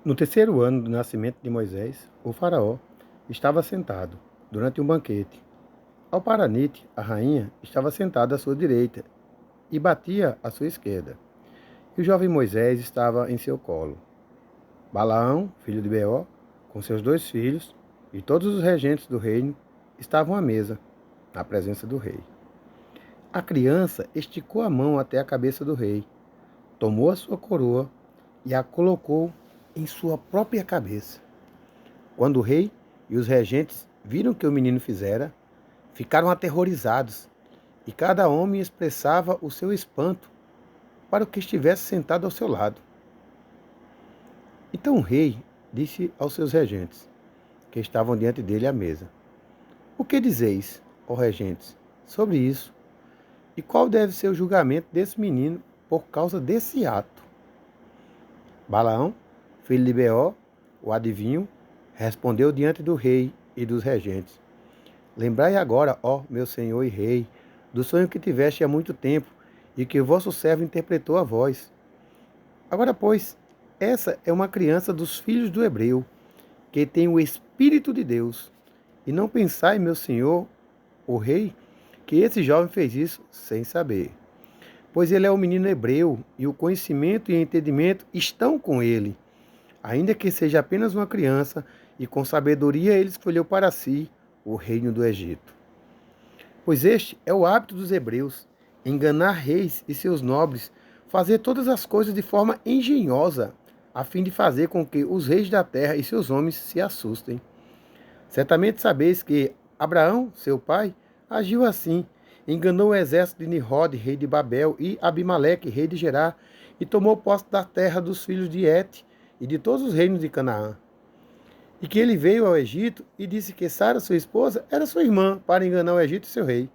No terceiro ano do nascimento de Moisés, o faraó estava sentado durante um banquete. Ao Paranite, a rainha, estava sentada à sua direita e batia à sua esquerda. E o jovem Moisés estava em seu colo. Balaão, filho de Beó, com seus dois filhos e todos os regentes do reino estavam à mesa, na presença do rei. A criança esticou a mão até a cabeça do rei, tomou a sua coroa e a colocou em sua própria cabeça. Quando o rei e os regentes viram o que o menino fizera, ficaram aterrorizados, e cada homem expressava o seu espanto para o que estivesse sentado ao seu lado. Então o rei disse aos seus regentes, que estavam diante dele à mesa: O que dizeis, ó regentes, sobre isso? E qual deve ser o julgamento desse menino por causa desse ato? Balaão, filho de Beó, o adivinho, respondeu diante do rei e dos regentes: Lembrai agora, ó meu senhor e rei, do sonho que tiveste há muito tempo e que o vosso servo interpretou a vós. Agora, pois, essa é uma criança dos filhos do hebreu, que tem o Espírito de Deus. E não pensai, meu senhor, o rei, que esse jovem fez isso sem saber. Pois ele é um menino hebreu, e o conhecimento e o entendimento estão com ele. Ainda que seja apenas uma criança, e com sabedoria ele escolheu para si o reino do Egito. Pois este é o hábito dos hebreus, enganar reis e seus nobres, fazer todas as coisas de forma engenhosa, a fim de fazer com que os reis da terra e seus homens se assustem. Certamente sabeis que Abraão, seu pai, agiu assim, enganou o exército de Nimrod, rei de Babel, e Abimeleque, rei de Gerá, e tomou posse da terra dos filhos de Et e de todos os reinos de Canaã. E que ele veio ao Egito e disse que Sara, sua esposa, era sua irmã, para enganar o Egito e seu rei.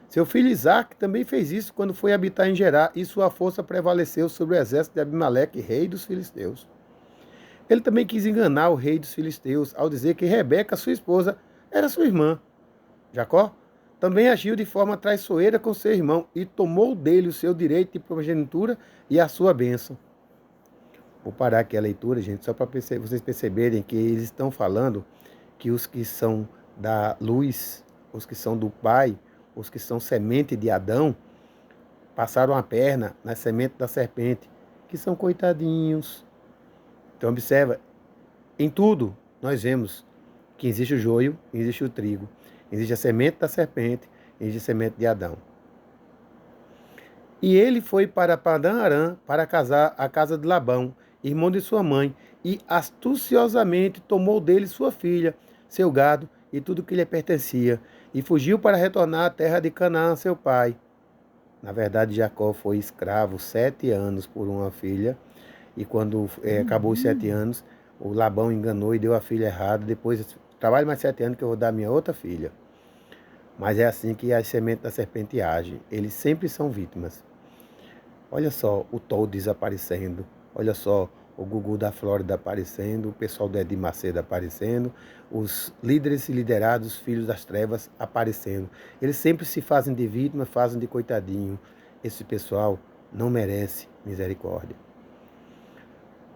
Seu filho Isaque também fez isso quando foi habitar em Gerá, e sua força prevaleceu sobre o exército de Abimeleque, rei dos filisteus. Ele também quis enganar o rei dos filisteus ao dizer que Rebeca, sua esposa, era sua irmã. Jacó também agiu de forma traiçoeira com seu irmão e tomou dele o seu direito de primogenitura e a sua bênção. Vou parar aqui a leitura, gente, só para vocês perceberem que eles estão falando que os que são da luz, os que são do Pai, os que são semente de Adão, passaram a perna na semente da serpente, que são coitadinhos. Então observa, em tudo nós vemos que existe o joio e existe o trigo. Existe a semente da serpente e existe a semente de Adão. E ele foi para Padã-Arã para casar a casa de Labão, irmão de sua mãe, e astuciosamente tomou dele sua filha, seu gado e tudo que lhe pertencia, e fugiu para retornar à terra de Canaã, seu pai. Na verdade, Jacó foi escravo 7 anos por uma filha, e quando acabou os 7 anos, o Labão enganou e deu a filha errada. Depois, trabalhe mais 7 anos que eu vou dar minha outra filha. Mas é assim que as sementes da serpente agem. Eles sempre são vítimas. Olha só o Tom desaparecendo. Olha só o Gugu da Flórida aparecendo, o pessoal do Edir Macedo aparecendo, os líderes e liderados, filhos das trevas aparecendo. Eles sempre se fazem de vítima, fazem de coitadinho. Esse pessoal não merece misericórdia.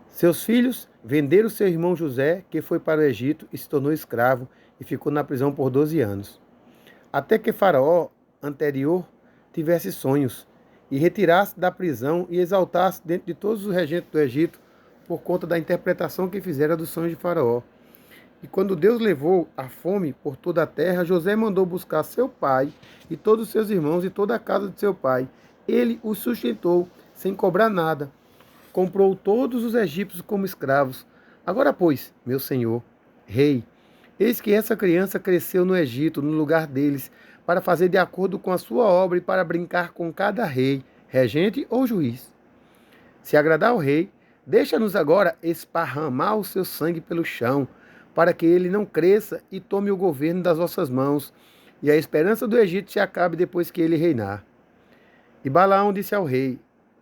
Seus filhos venderam seu irmão José, que foi para o Egito e se tornou escravo e ficou na prisão por 12 anos. Até que Faraó anterior tivesse sonhos e retirasse da prisão e exaltasse dentro de todos os regentes do Egito por conta da interpretação que fizera dos sonhos de Faraó. E quando Deus levou a fome por toda a terra, José mandou buscar seu pai e todos os seus irmãos e toda a casa de seu pai. Ele os sustentou sem cobrar nada. Comprou todos os egípcios como escravos. Agora, pois, meu senhor, rei, eis que essa criança cresceu no Egito, no lugar deles, para fazer de acordo com a sua obra e para brincar com cada rei, regente ou juiz. Se agradar ao rei, deixa-nos agora esparramar o seu sangue pelo chão, para que ele não cresça e tome o governo das vossas mãos, e a esperança do Egito se acabe depois que ele reinar. E Balaão disse ao rei: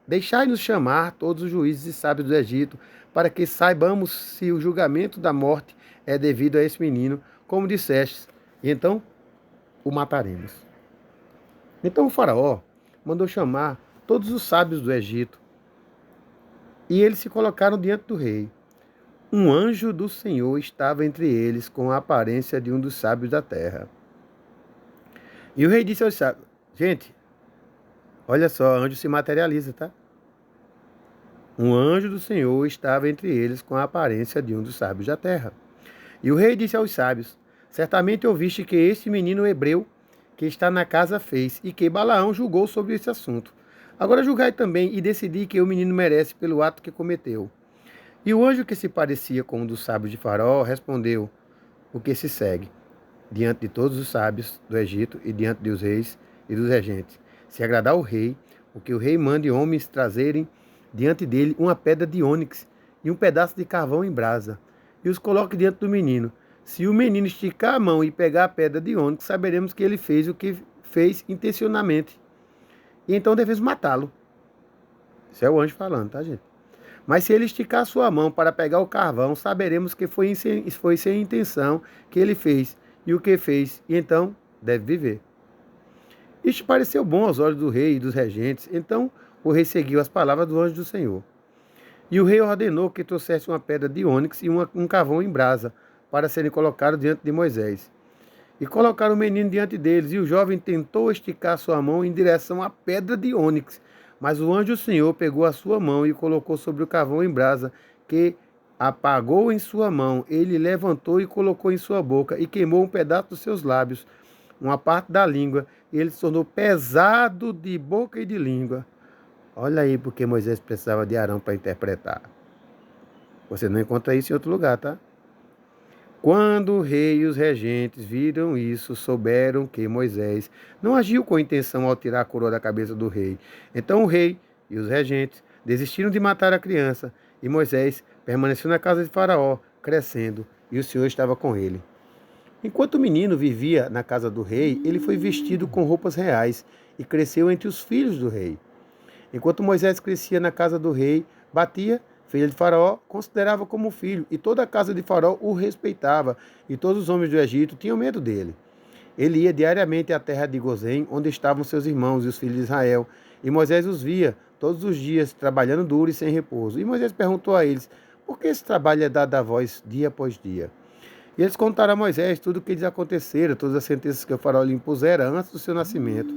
Deixai-nos chamar todos os juízes e sábios do Egito, para que saibamos se o julgamento da morte é devido a esse menino, como dissestes, e então o mataremos. Então o faraó mandou chamar todos os sábios do Egito, e eles se colocaram diante do rei. um anjo do Senhor estava entre eles com a aparência de um dos sábios da terra. E o rei disse aos sábios, gente, olha só, anjo se materializa, tá? Um anjo do Senhor estava entre eles com a aparência de um dos sábios da terra. E o rei disse aos sábios, certamente ouviste que este menino hebreu que está na casa fez, e que Balaão julgou sobre esse assunto. Agora julgai também e decidi que o menino merece pelo ato que cometeu. E o anjo que se parecia com um dos sábios de Faraó respondeu o que se segue, diante de todos os sábios do Egito e diante dos reis e dos regentes. Se agradar o rei, o que o rei mande homens trazerem diante dele uma pedra de ônix e um pedaço de carvão em brasa, e os coloque diante do menino. Se o menino esticar a mão e pegar a pedra de ônix, saberemos que ele fez o que fez intencionalmente. E então devemos matá-lo. Isso é o anjo falando, tá, gente? Mas se ele esticar a sua mão para pegar o carvão, saberemos que foi sem intenção que ele fez, e o que fez, e então deve viver. Isto pareceu bom aos olhos do rei e dos regentes, então o rei seguiu as palavras do anjo do Senhor. E o rei ordenou que trouxesse uma pedra de ônix e um carvão em brasa, para serem colocados diante de Moisés. E colocaram o menino diante deles, e o jovem tentou esticar sua mão em direção à pedra de ônix. Mas o anjo do Senhor pegou a sua mão e colocou sobre o carvão em brasa, que apagou em sua mão. Ele levantou e colocou em sua boca, e queimou um pedaço dos seus lábios, uma parte da língua, e ele se tornou pesado de boca e de língua. Olha aí porque Moisés precisava de Arão para interpretar. Você não encontra isso em outro lugar, tá? Quando o rei e os regentes viram isso, souberam que Moisés não agiu com intenção ao tirar a coroa da cabeça do rei. Então o rei e os regentes desistiram de matar a criança, e Moisés permaneceu na casa de Faraó, crescendo, e o Senhor estava com ele. Enquanto o menino vivia na casa do rei, ele foi vestido com roupas reais e cresceu entre os filhos do rei. Enquanto Moisés crescia na casa do rei, Batia, filha de Faraó, considerava como filho, e toda a casa de Faraó o respeitava, e todos os homens do Egito tinham medo dele. Ele ia diariamente à terra de Gozém, onde estavam seus irmãos e os filhos de Israel, e Moisés os via todos os dias, trabalhando duro e sem repouso. E Moisés perguntou a eles, por que esse trabalho é dado a vós dia após dia? E eles contaram a Moisés tudo o que lhes acontecera, todas as sentenças que o Faraó lhe impusera antes do seu nascimento.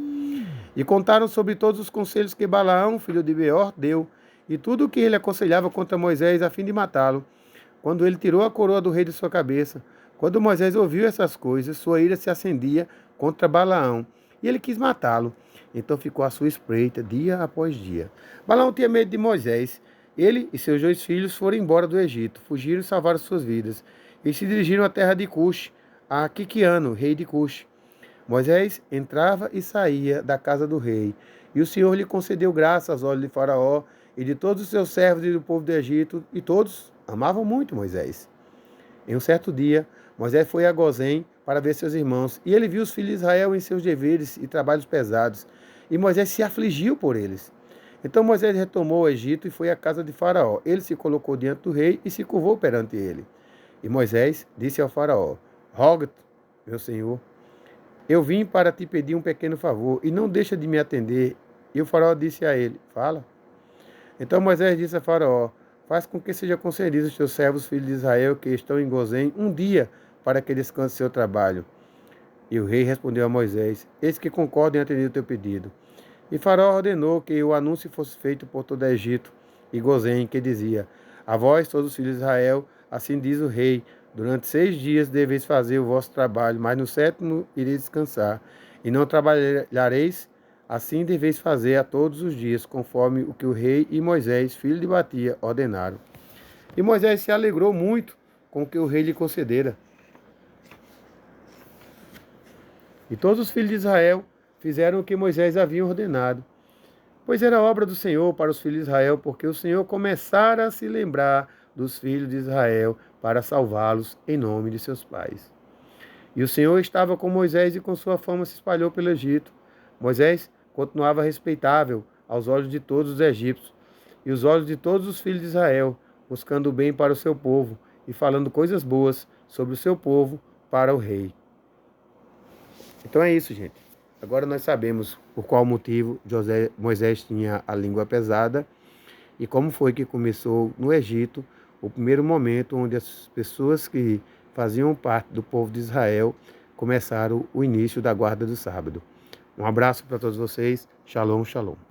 E contaram sobre todos os conselhos que Balaão, filho de Beor, deu, e tudo o que ele aconselhava contra Moisés a fim de matá-lo, quando ele tirou a coroa do rei de sua cabeça. Quando Moisés ouviu essas coisas, sua ira se acendia contra Balaão, e ele quis matá-lo. Então ficou à sua espreita, dia após dia. Balaão tinha medo de Moisés. Ele e seus 2 filhos foram embora do Egito, fugiram e salvaram suas vidas, e se dirigiram à terra de Cush, a Quiquiano, rei de Cush. Moisés entrava e saía da casa do rei, e o Senhor lhe concedeu graça aos olhos de Faraó e de todos os seus servos e do povo do Egito, e todos amavam muito Moisés. Em um certo dia, Moisés foi a Gozém para ver seus irmãos, e ele viu os filhos de Israel em seus deveres e trabalhos pesados, e Moisés se afligiu por eles. Então Moisés retomou o Egito e foi à casa de Faraó. Ele se colocou diante do rei e se curvou perante ele. E Moisés disse ao Faraó, roga-te, meu senhor, eu vim para te pedir um pequeno favor, e não deixa de me atender. E o Faraó disse a ele, fala. Então Moisés disse a Faraó, faz com que seja concedido aos teus servos, filhos de Israel, que estão em Gozém, um dia, para que descanse seu trabalho. E o rei respondeu a Moisés, eis que concordo em atender o teu pedido. E Faraó ordenou que o anúncio fosse feito por todo o Egito e Gozém, que dizia, a vós, todos os filhos de Israel, assim diz o rei, durante 6 dias deveis fazer o vosso trabalho, mas no 7º ireis descansar, e não trabalhareis. Assim deveis fazer a todos os dias, conforme o que o rei e Moisés, filho de Batia, ordenaram. E Moisés se alegrou muito com o que o rei lhe concedera. E todos os filhos de Israel fizeram o que Moisés havia ordenado, pois era obra do Senhor para os filhos de Israel, porque o Senhor começara a se lembrar dos filhos de Israel para salvá-los em nome de seus pais. E o Senhor estava com Moisés e com sua fama se espalhou pelo Egito. Moisés continuava respeitável aos olhos de todos os egípcios e os olhos de todos os filhos de Israel, buscando o bem para o seu povo e falando coisas boas sobre o seu povo para o rei. Então é isso, gente. Agora nós sabemos por qual motivo Moisés tinha a língua pesada e como foi que começou no Egito o primeiro momento onde as pessoas que faziam parte do povo de Israel começaram o início da guarda do sábado. Um abraço para todos vocês. Shalom, shalom.